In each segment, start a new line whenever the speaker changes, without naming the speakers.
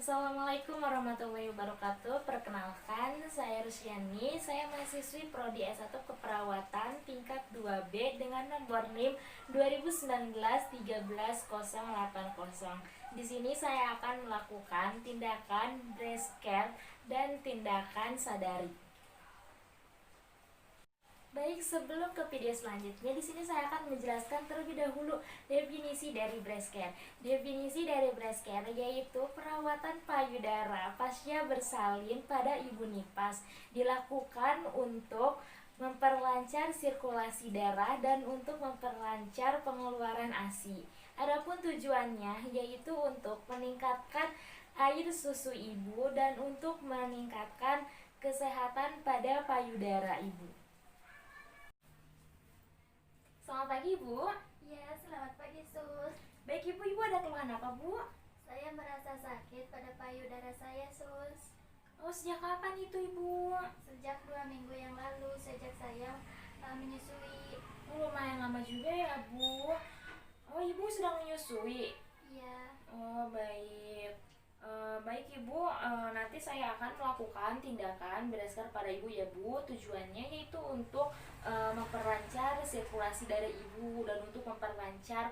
Assalamualaikum warahmatullahi wabarakatuh. Perkenalkan, saya Rusyani. Saya mahasiswi Prodi S1 Keperawatan tingkat 2B dengan nomor NIM 2019-13080. Di sini saya akan melakukan tindakan breast care dan tindakan sadari. Baik, sebelum ke video selanjutnya, di sini saya akan menjelaskan terlebih dahulu definisi dari breast care. Definisi dari breast care yaitu perawatan payudara pasca bersalin pada ibu nifas, dilakukan untuk memperlancar sirkulasi darah dan untuk memperlancar pengeluaran ASI. Adapun tujuannya yaitu untuk meningkatkan air susu ibu dan untuk meningkatkan kesehatan pada payudara ibu. Selamat pagi, Bu.
Ya, selamat pagi, Sus.
Baik, Ibu ada keluhan apa, Bu?
Saya merasa sakit pada payudara saya, Sus.
Oh, sejak kapan itu, Ibu?
Sejak 2 minggu yang lalu, sejak saya menyusui.
Oh, lumayan lama juga ya, Bu. Oh, Ibu sedang menyusui?
Iya.
Oh, baik. Baik, Ibu, nanti saya akan melakukan tindakan berdasar pada Ibu ya, Bu. Tujuannya yaitu untuk memperlancar sirkulasi darah Ibu dan untuk memperlancar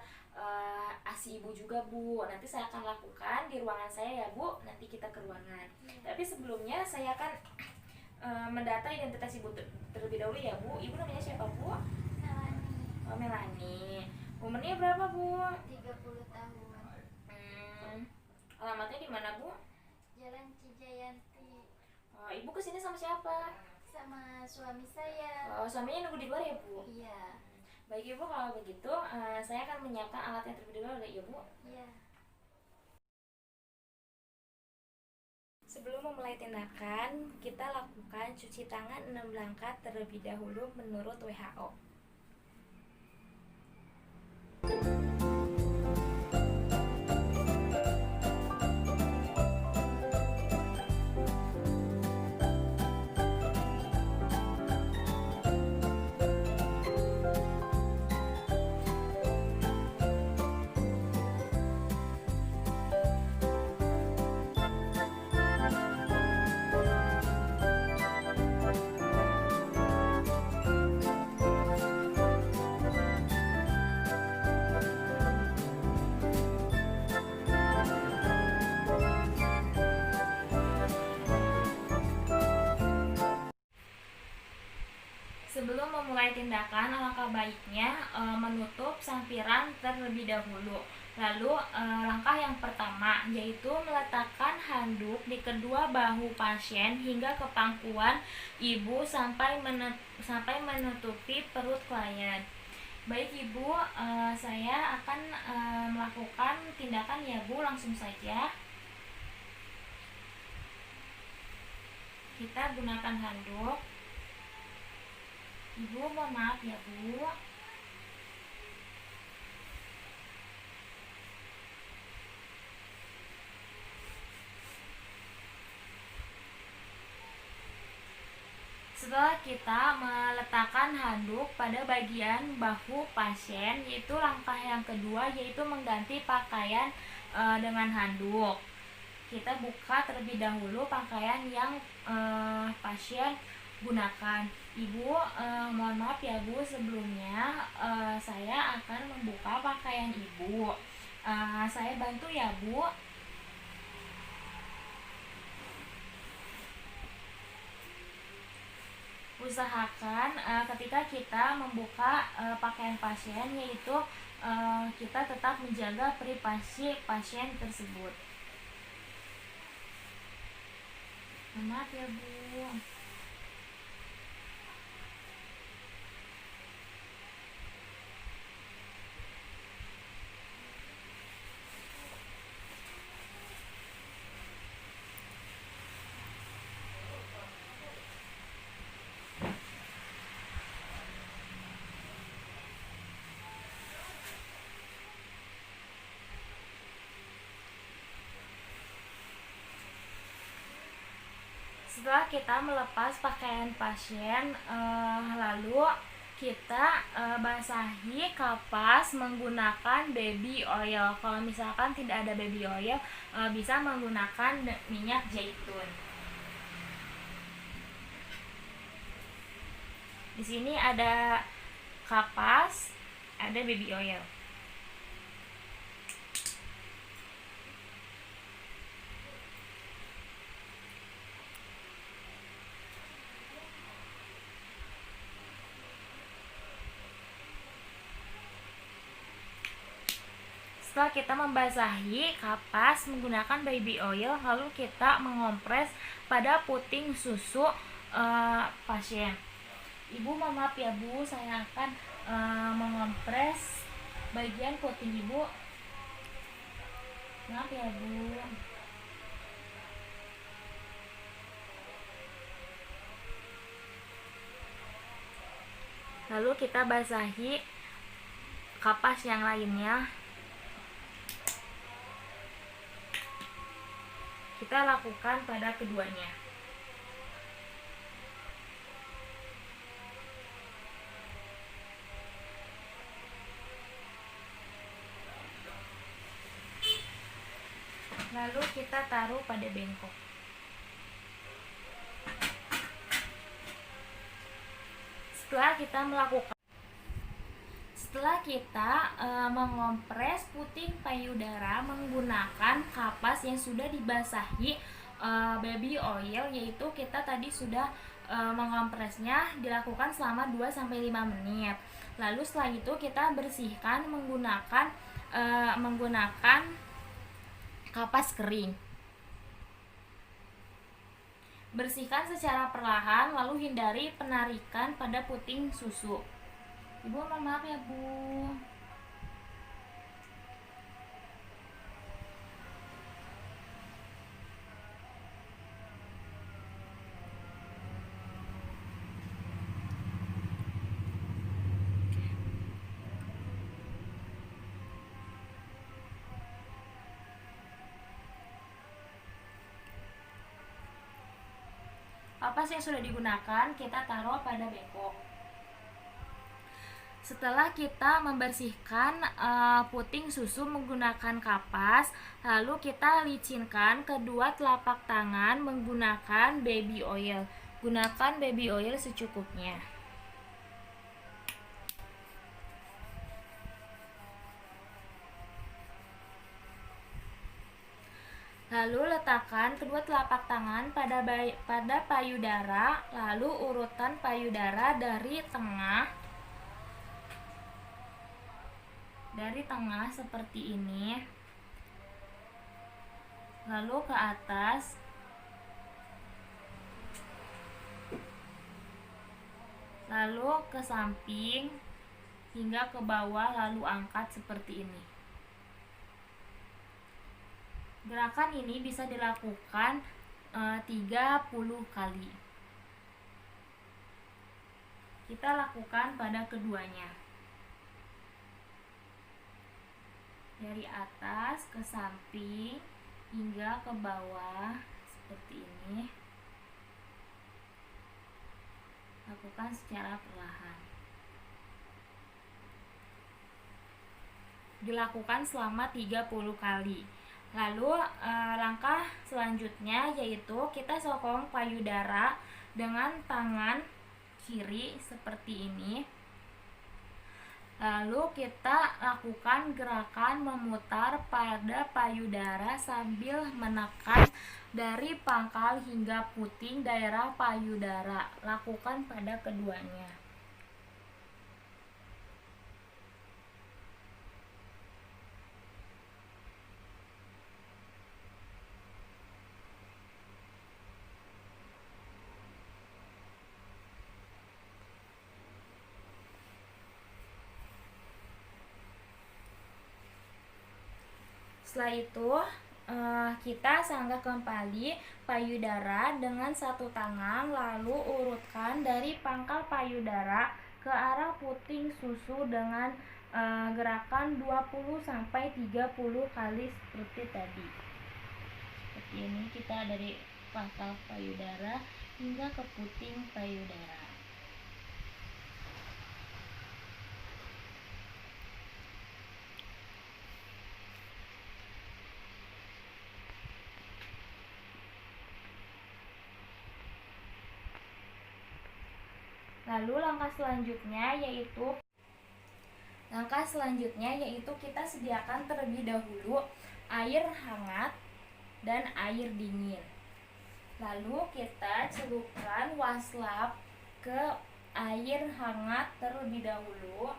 ASI Ibu juga, Bu. Nanti saya akan lakukan di ruangan saya ya, Bu. Nanti kita ke ruangan. Tapi sebelumnya saya akan mendata identitas Ibu terlebih dahulu ya, Bu. Ibu namanya siapa, Bu?
Melani.
Oh, Melani. Umurnya berapa, Bu?
30 tahun.
Alamatnya di mana, Bu?
Jalan Cijayanti.
Ibu kesini sama siapa?
Sama suami saya.
Suaminya nunggu di luar ya, Bu?
Iya.
Baik, Ibu, kalau begitu saya akan menyiapkan alatnya terlebih dahulu ya, Bu.
Iya.
Sebelum memulai tindakan, kita lakukan cuci tangan 6 langkah terlebih dahulu menurut WHO. Sebelum memulai tindakan, alangkah baiknya menutup sampiran terlebih dahulu. Lalu langkah yang pertama yaitu meletakkan handuk di kedua bahu pasien hingga ke pangkuan ibu sampai menutupi perut klien. Baik, Ibu, saya akan melakukan tindakan ya, Bu. Langsung saja kita gunakan handuk. Ibu, mohon maaf ya, Bu. Setelah kita meletakkan handuk pada bagian bahu pasien, yaitu langkah yang kedua yaitu mengganti pakaian dengan handuk. Kita buka terlebih dahulu pakaian yang pasien gunakan. Ibu, mohon maaf ya, Bu, sebelumnya saya akan membuka pakaian Ibu. Saya bantu ya, Bu. Usahakan ketika kita membuka pakaian pasien yaitu kita tetap menjaga privasi pasien tersebut. Maaf ya, Bu. Setelah kita melepas pakaian pasien, lalu kita basahi kapas menggunakan baby oil. Kalau misalkan tidak ada baby oil, bisa menggunakan minyak zaitun. Di sini ada kapas, ada baby oil. Setelah kita membasahi kapas menggunakan baby oil, lalu kita mengompres pada puting susu pasien. Ibu, mohon maaf ya Bu, saya akan mengompres bagian puting Ibu. Maaf ya Bu. Lalu kita basahi kapas yang lainnya. Kita lakukan pada keduanya. Lalu kita taruh pada bengkok. Setelah kita mengompres puting payudara menggunakan kapas yang sudah dibasahi baby oil, yaitu kita tadi sudah mengompresnya dilakukan selama 2-5 menit. Lalu setelah itu kita bersihkan menggunakan kapas kering. Bersihkan secara perlahan, lalu hindari penarikan pada puting susu. Ibu, mohon maaf ya Bu. Kapas yang sudah digunakan kita taruh pada bengkok. Setelah kita membersihkan puting susu menggunakan kapas, lalu kita licinkan kedua telapak tangan menggunakan baby oil. Gunakan baby oil secukupnya. Lalu letakkan kedua telapak tangan pada payudara, lalu urutkan payudara dari tengah seperti ini, lalu ke atas, lalu ke samping hingga ke bawah, lalu angkat seperti ini. Gerakan ini bisa dilakukan 30 kali. Kita lakukan pada keduanya. Dari atas ke samping hingga ke bawah seperti ini. Lakukan secara perlahan. Dilakukan selama 30 kali. Lalu langkah selanjutnya yaitu kita sokong payudara dengan tangan kiri seperti ini. Lalu kita lakukan gerakan memutar pada payudara sambil menekan dari pangkal hingga puting daerah payudara. Lakukan pada keduanya. Setelah itu kita sanggah kembali payudara dengan satu tangan, lalu urutkan dari pangkal payudara ke arah puting susu dengan gerakan 20-30 kali seperti tadi. Seperti ini, kita dari pangkal payudara hingga ke puting payudara. Lalu langkah selanjutnya yaitu kita sediakan terlebih dahulu air hangat dan air dingin. Lalu kita celupkan waslap ke air hangat terlebih dahulu.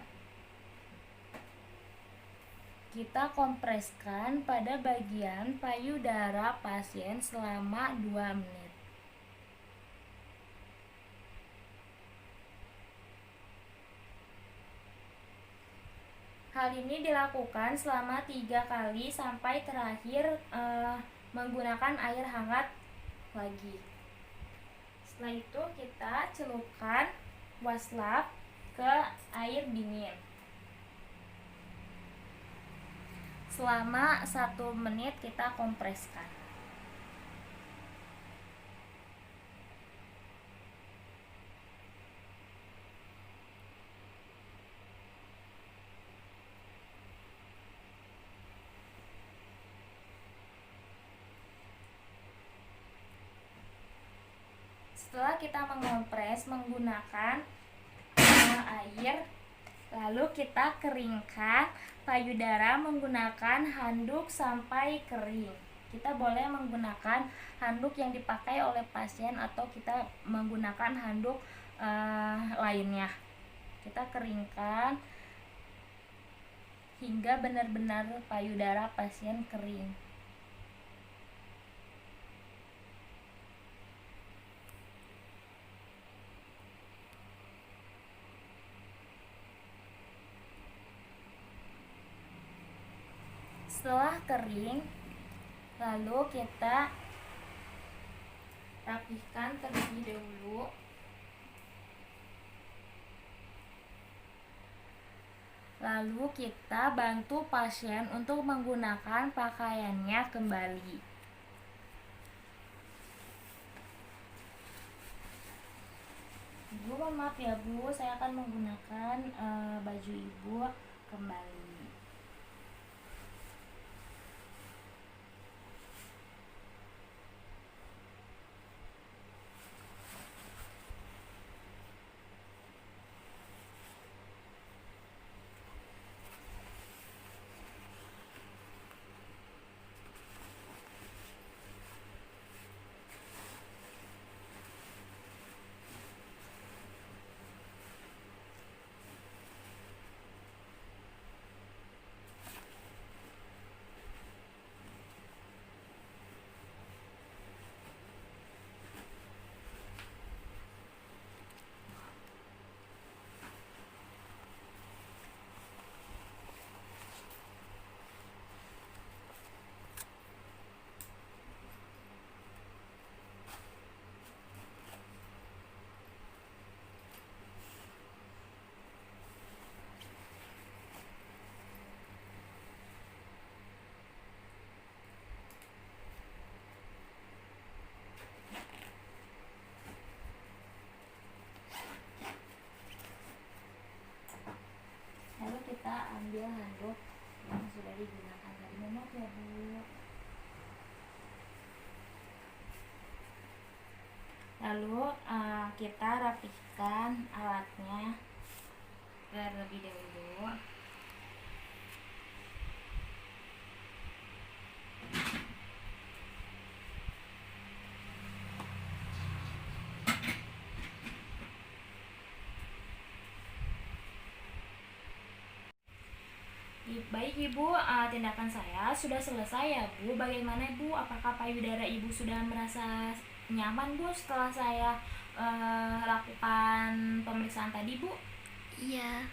Kita kompreskan pada bagian payudara pasien selama 2 menit. Hal ini dilakukan selama 3 kali sampai terakhir menggunakan air hangat lagi. Setelah itu kita celupkan waslap ke air dingin. Selama 1 menit kita kompreskan. Setelah kita mengompres menggunakan air, lalu kita keringkan payudara menggunakan handuk sampai kering. Kita boleh menggunakan handuk yang dipakai oleh pasien atau kita menggunakan handuk lainnya. Kita keringkan hingga benar-benar payudara pasien kering. Setelah kering, lalu kita rapihkan terlebih dahulu. Lalu kita bantu pasien untuk menggunakan pakaiannya kembali. Ibu, mohon maaf ya Bu, saya akan menggunakan baju Ibu kembali. Lalu kita ambil handuk yang sudah digunakan tadi. Maaf ya Bu. Lalu kita rapihkan alatnya terlebih dahulu. Baik Ibu, tindakan saya sudah selesai ya Bu. Bagaimana Bu? Apakah payudara Ibu sudah merasa nyaman Bu setelah saya lakukan pemeriksaan tadi Bu?
Iya.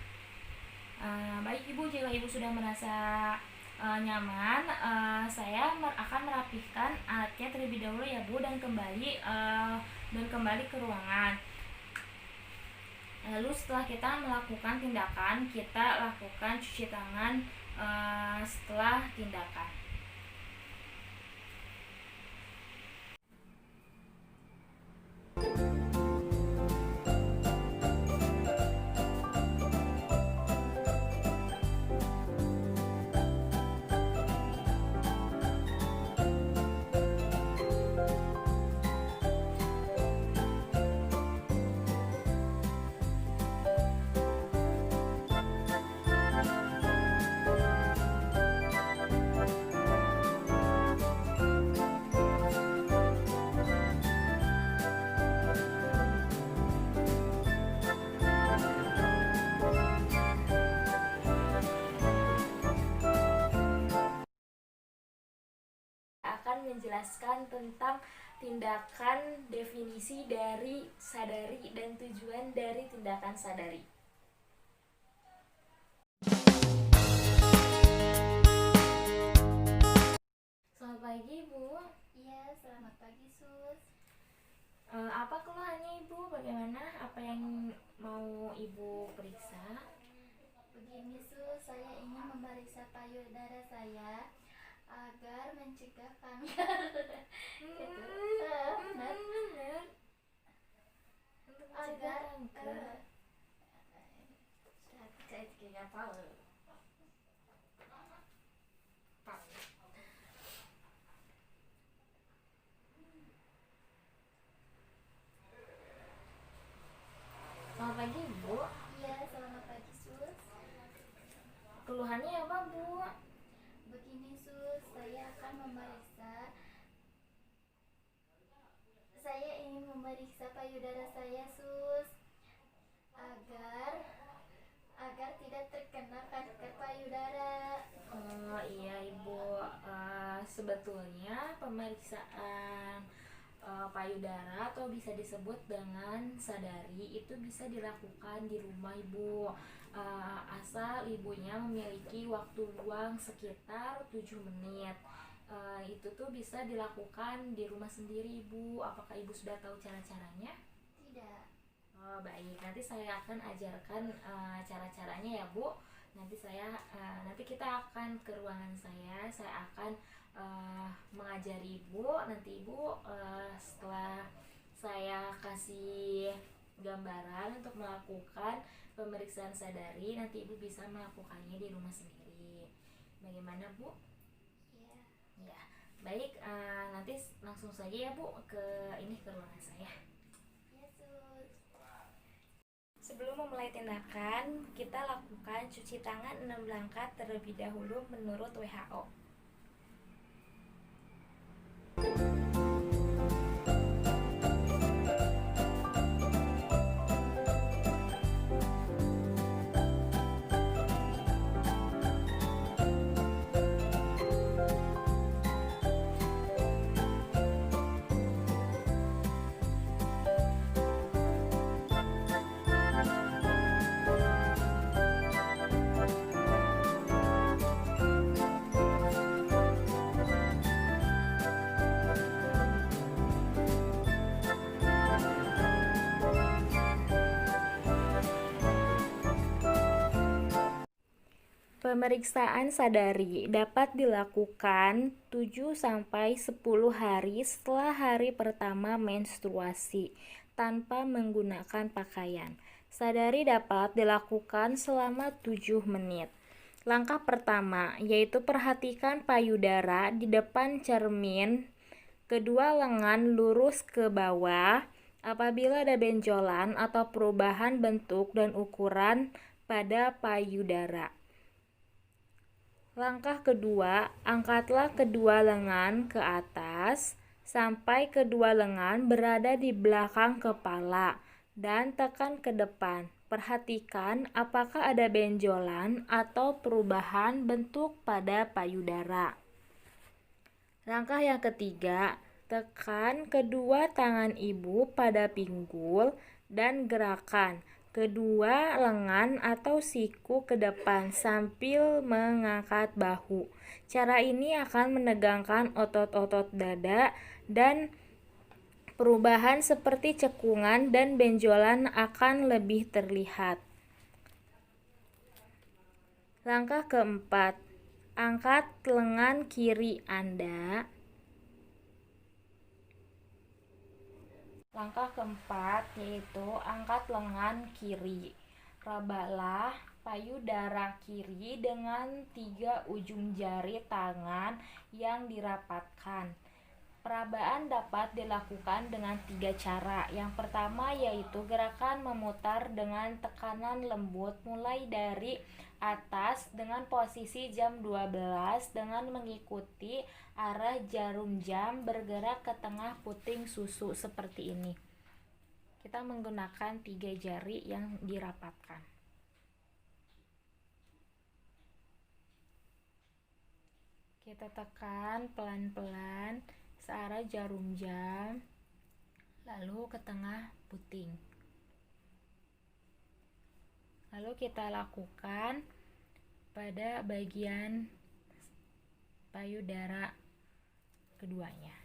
Baik Ibu, jika Ibu sudah merasa nyaman, saya akan merapihkan alatnya terlebih dahulu ya Bu, dan kembali ke ruangan. Lalu setelah kita melakukan tindakan, kita lakukan cuci tangan setelah tindakan. akan menjelaskan tentang tindakan, definisi dari sadari, dan tujuan dari tindakan sadari. Selamat pagi, Bu.
Iya, selamat pagi Sus.
Apa keluhannya Ibu? Bagaimana? Apa yang mau Ibu periksa?
Begini Sus, saya ingin memeriksa payudara saya agar mencegah kanker. Gitu.
Benar. Untuk mencegah
Agar
kanker.
saya kayak apa?
Selamat pagi, Ibu.
Iya, selamat pagi Sus.
Keluhannya apa, Bu?
Begini Sus, saya akan memeriksa. Saya ingin memeriksa payudara saya Sus, agar tidak terkena kanker payudara.
Oh iya Ibu, sebetulnya pemeriksaan payudara atau bisa disebut dengan sadari itu bisa dilakukan di rumah Ibu, asal ibunya memiliki waktu luang sekitar 7 menit. Itu tuh bisa dilakukan di rumah sendiri Ibu. Apakah Ibu sudah tahu cara-caranya?
Tidak.
Oh baik, nanti saya akan ajarkan cara-caranya ya Bu. Nanti kita akan ke ruangan saya akan mengajari Ibu. Nanti Ibu setelah saya kasih gambaran untuk melakukan pemeriksaan sadari, nanti Ibu bisa melakukannya di rumah sendiri. Bagaimana Bu?
Iya.
Ya, baik, nanti langsung saja ya Bu ke ruangan saya.
Iya Sus.
Sebelum memulai tindakan, kita lakukan cuci tangan 6 langkah terlebih dahulu menurut WHO. Pemeriksaan sadari dapat dilakukan 7-10 hari setelah hari pertama menstruasi tanpa menggunakan pakaian. Sadari dapat dilakukan selama 7 menit. Langkah pertama yaitu perhatikan payudara di depan cermin, kedua lengan lurus ke bawah. Apabila ada benjolan atau perubahan bentuk dan ukuran pada payudara. Langkah kedua, angkatlah kedua lengan ke atas sampai kedua lengan berada di belakang kepala dan tekan ke depan. Perhatikan apakah ada benjolan atau perubahan bentuk pada payudara. Langkah yang ketiga, tekan kedua tangan ibu pada pinggul dan gerakan kedua lengan atau siku ke depan sambil mengangkat bahu. Cara ini akan menegangkan otot-otot dada dan perubahan seperti cekungan dan benjolan akan lebih terlihat. Langkah keempat, angkat lengan kiri Anda. Langkah keempat yaitu angkat lengan kiri. Rabalah payudara kiri dengan 3 ujung jari tangan yang dirapatkan. Perabaan dapat dilakukan dengan 3 cara. Yang pertama yaitu gerakan memutar dengan tekanan lembut mulai dari atas dengan posisi jam 12 dengan mengikuti arah jarum jam bergerak ke tengah puting susu seperti ini. Kita menggunakan 3 jari yang dirapatkan. Oke Kita tekan pelan-pelan searah jarum jam, lalu ke tengah puting. Lalu kita lakukan pada bagian payudara keduanya.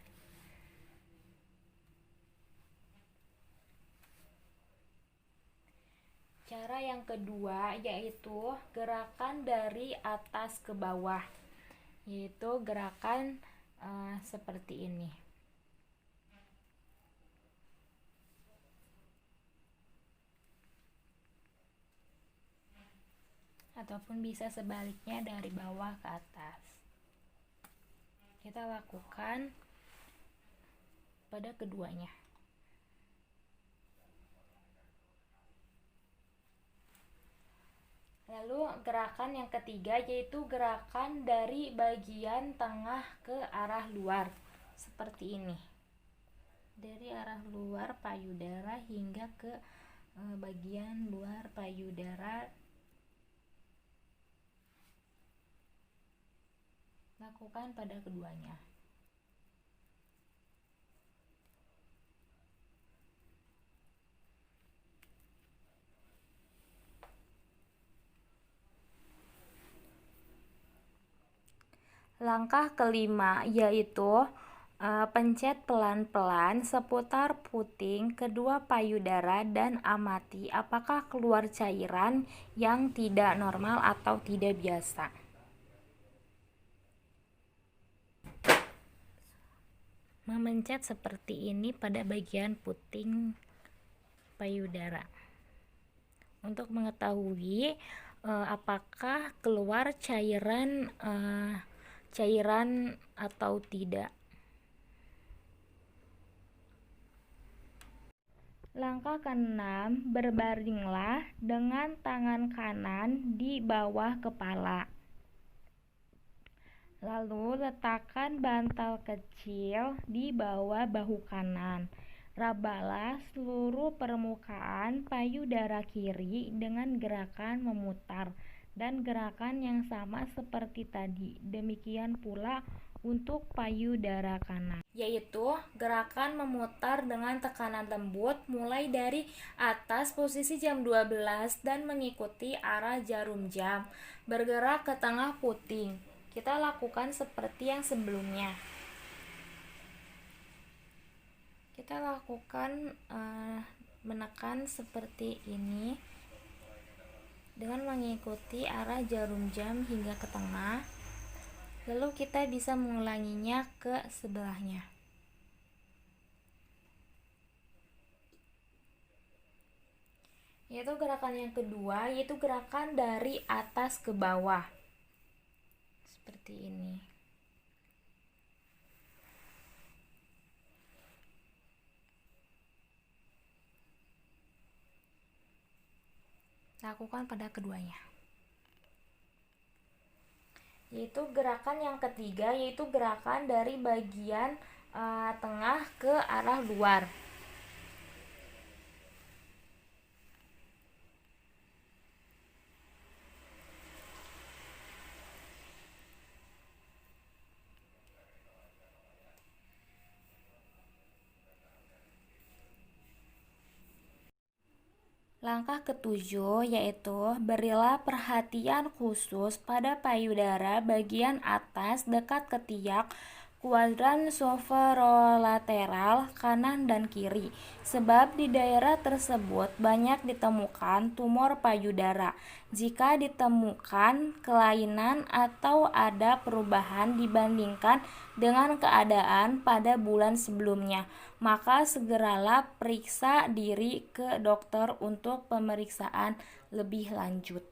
Cara yang kedua yaitu gerakan dari atas ke bawah, yaitu gerakan seperti ini. Ataupun bisa sebaliknya dari bawah ke atas. Kita lakukan pada keduanya. Lalu gerakan yang ketiga yaitu gerakan dari bagian tengah ke arah luar, seperti ini. Dari arah luar payudara hingga ke bagian luar payudara. Lakukan pada keduanya. Langkah kelima yaitu pencet pelan-pelan seputar puting kedua payudara dan amati apakah keluar cairan yang tidak normal atau tidak biasa. Memencet seperti ini pada bagian puting payudara untuk mengetahui apakah keluar cairan atau tidak. Langkah keenam, berbaringlah dengan tangan kanan di bawah kepala. Lalu letakkan bantal kecil di bawah bahu kanan. Rabalah seluruh permukaan payudara kiri dengan gerakan memutar dan gerakan yang sama seperti tadi. Demikian pula untuk payudara kanan, yaitu gerakan memutar dengan tekanan lembut mulai dari atas posisi jam 12 dan mengikuti arah jarum jam, bergerak ke tengah puting. Kita lakukan seperti yang sebelumnya. Kita lakukan menekan seperti ini dengan mengikuti arah jarum jam hingga ke tengah. Lalu kita bisa mengulanginya ke sebelahnya. Yaitu gerakan yang kedua, yaitu gerakan dari atas ke bawah. Seperti ini. Lakukan pada keduanya. Yaitu gerakan yang ketiga, yaitu gerakan dari bagian tengah ke arah luar. Langkah ketujuh yaitu berilah perhatian khusus pada payudara bagian atas dekat ketiak kuadran soferolateral kanan dan kiri, sebab di daerah tersebut banyak ditemukan tumor payudara. Jika ditemukan kelainan atau ada perubahan dibandingkan dengan keadaan pada bulan sebelumnya, maka segeralah periksa diri ke dokter untuk pemeriksaan lebih lanjut.